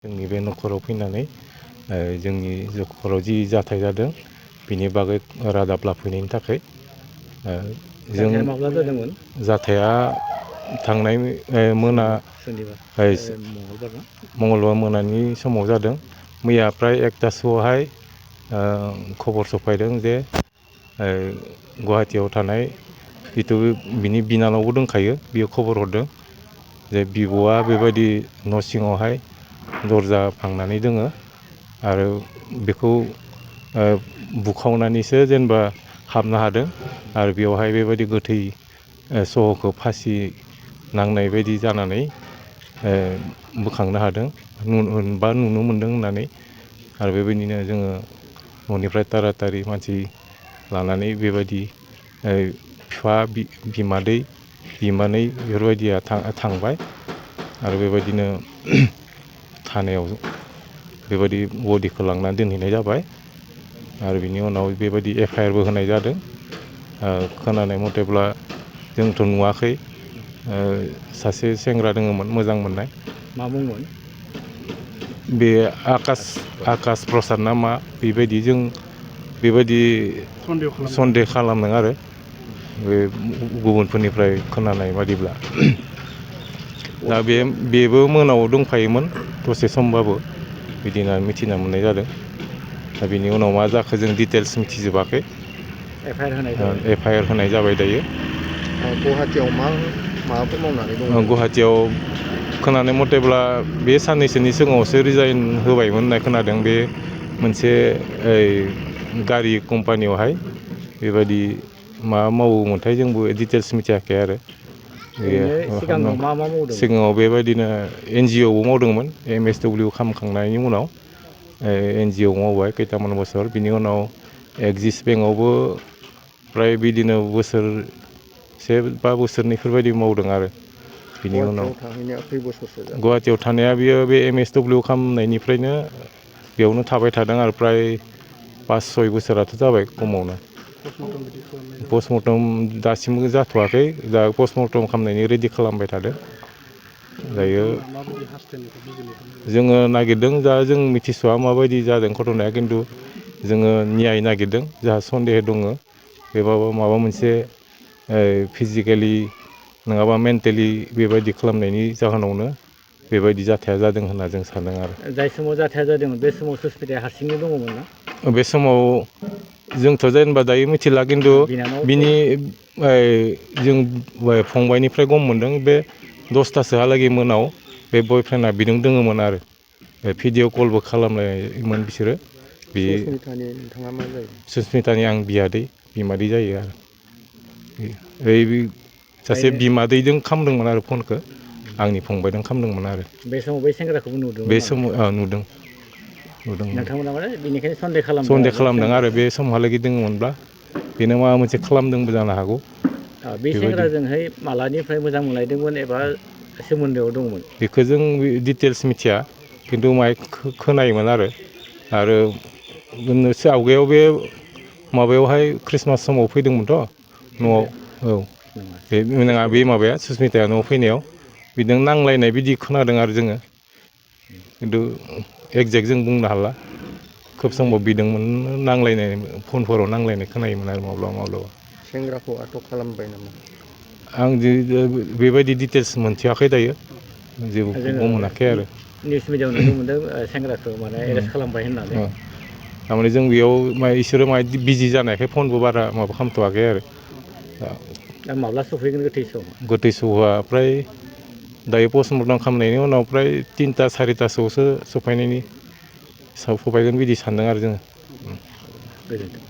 जोंनि बे नखराव फैनानै जोंनि नखराव जि जाथाय जादों बिनि बागै रादाब लाफैनायनि थाखाय जों माब्ला जादोंमोन? जाथाया थांनाय मोना मंगलबार मोनानि समाव जादों। मैया प्राय 1टासोआवहाय खबर सफायदों जे गुवाहाटीयाव थानाय जितु बिनि बिनानावबो दंखायो बियो खबर हरदों जे बिब'आ बेबायदि न' सिङावहाय दरजा फांनानै दोङो आरो बेखौ बुखावनानैसो जेनेबा हाबनो हादों आरो बेवहाय बेबायदि गोथै सह'खौ फासि नांनाय बायदि जानानै बोखांनो हादों बा नुनो मोन्दों होननानै आरो बेबायदिनो जोङो न'निफ्राय तारातारि मानसि लानानै बेबायदि बिफा बिमादै बिमानै बेफोरबायदिया थांबाय आरो बेबायदिनो थानायाव बेबायदि बडिखौ लांनानै दोनहैनाय जाबाय आरो बिनि उनाव बेबायदि FIRबो होनाय जादों। खोनानाय मथेब्ला जोंथ' नुवाखै सासे सेंग्रा दङमोन मोजां मोननाय। मा मुंमोन? बे आकाश प्रसाद ना मा बेबायदि जों बेबायदि सन्देह खालामदों आरो बे गुबुनफोरनिफ्राय खोनानाय बादिब्ला दा बेबो मोनाव दंफायोमोन दसे समबाबो बिदिना मिथिना मोननाय जादों। दा बिनि उनाव मा जाखो जों डिटेल्स मिथिजोबाखै। FIR होनाय जाबाय दायो। गुवाहाटीयाव माबाफोर मावनानै दङ? गुवाहाटीयाव खोनानाय मथेब्ला बे साननैसोनि सिगाङावसो रिजाइन होबायमोन होननाय खोनादों। बे मोनसे गारि कम्पानियावहाय बेबायदि मा मावोमोनथाय जोंबो डिटेल्स मिथियाखै आरो सिगाङाव मा मावदों? सिगाङाव बेबायदिनो NGOआवबो मावदोंमोन। MSW खालामखांनायनि उनाव NGO मावबाय खैथामान बोसोर बिनि उनाव एक्सिस बेंकआवबो फ्राय बिदिनो बोसोरसे बा बोसोरनैफोरबायदि मावदों आरो बिनि उनाव गुवाहाटीयाव थानाया बियो बे MSW खालामनायनिफ्रायनो बेयावनो थाबाय थादों आरो फ्राय 5-6 बोसोराथ' जाबाय खमावनो। पस्टमर्टम दासिमबो जाथ'वाखै दा पस्टमर्टम खालामनायनि रेडि खालामबाय थादों। दायो जोङो नागिरदों दा जों मिथिस'वा माबायदि जादों घटनाया खिन्थु जोङो न्याय नागिरदों जोंहा सन्देह दङ बेबाबो माबा मोनसे फिजिकेलि नङाबा मेन्टेलि बेबायदि खालामनायनि जाहोनावनो बेबायदि जाथाया जादों होनना जों सानदों आरो जाय समाव जाथाया जादोंमोन बे समाव सुसमिताया हारसिंनो दङमोन ना? बे समाव जोंथ' जेनेबा दायो मिथिला खिन्थु बिनि जों फंबायनिफ्राय गम मोनदों बे 10टासोहालागै मोनाव बे बयफ्रेन्डआ बिजों दङमोन आरो भिडिअ' कलबो खालामलायोमोन बिसोरो। बे नोंथाङा मा जायो? सुसमितानि आं बिमादै जायो आरो सासे बिमादैजों खालामदोंमोन आरो फनखौ आंनि फंबायजों खालामदोंमोन आरो बे समाव बै सेंग्राखौबो नुदोंमोन बे नामा? समाव नुदों नोंथांमोना माने बेनिखायनो सन्देह खालामदों आरो बे समहालागै दङमोनब्ला बेनो माबा मोनसे खालामदोंबो जानो हागौ। बे सेंग्राजोंहाय मालानिफ्राय मोजां मोनलायदोंमोन एबा सोमोन्दोआव दंमोन? बेखौ जों डिटेल्स मिथिया खिन्थु खोनायोमोन आरो आवगायाव बे माबायावहाय ख्रिस्टमास समाव फैदोंमोनथ' न'आव बे नङा बे माबाया सुसमिताया न'आव फैनायाव बिदिनो नांलायनाय बिदि खोनादों आरो जोङो खिन्थु एक्जेक्ट जों बुंनो हाला खोब समाव बिदोंमोन नांलायनाय फनफोराव नांलायनाय खोनायोमोन आरो माब्लाबा सेंग्राखौ आटक खालामबाय नामा? आं बेबायदि डिटेल्स मोनथियाखै दायो जेबो मोनाखै आरो निउस मिडियाआव नुनो मोनदों सेंग्राखौ माने एरेस्ट खालामबाय होननानै। थारमाने जों बेयाव इसोरो बिजि जानायखाय फनबो बारा माबा खालामथ'वाखै आरो दा माब्ला सफैगोन गोथै सहआ? गोथै सहआ फ्राय दायो पस्टमर्टम खालामनायनि उनाव फ्राय 3-4टासोआवसो सफैगोन बिदि सानदों आरो जोङो। गोजोन्थों।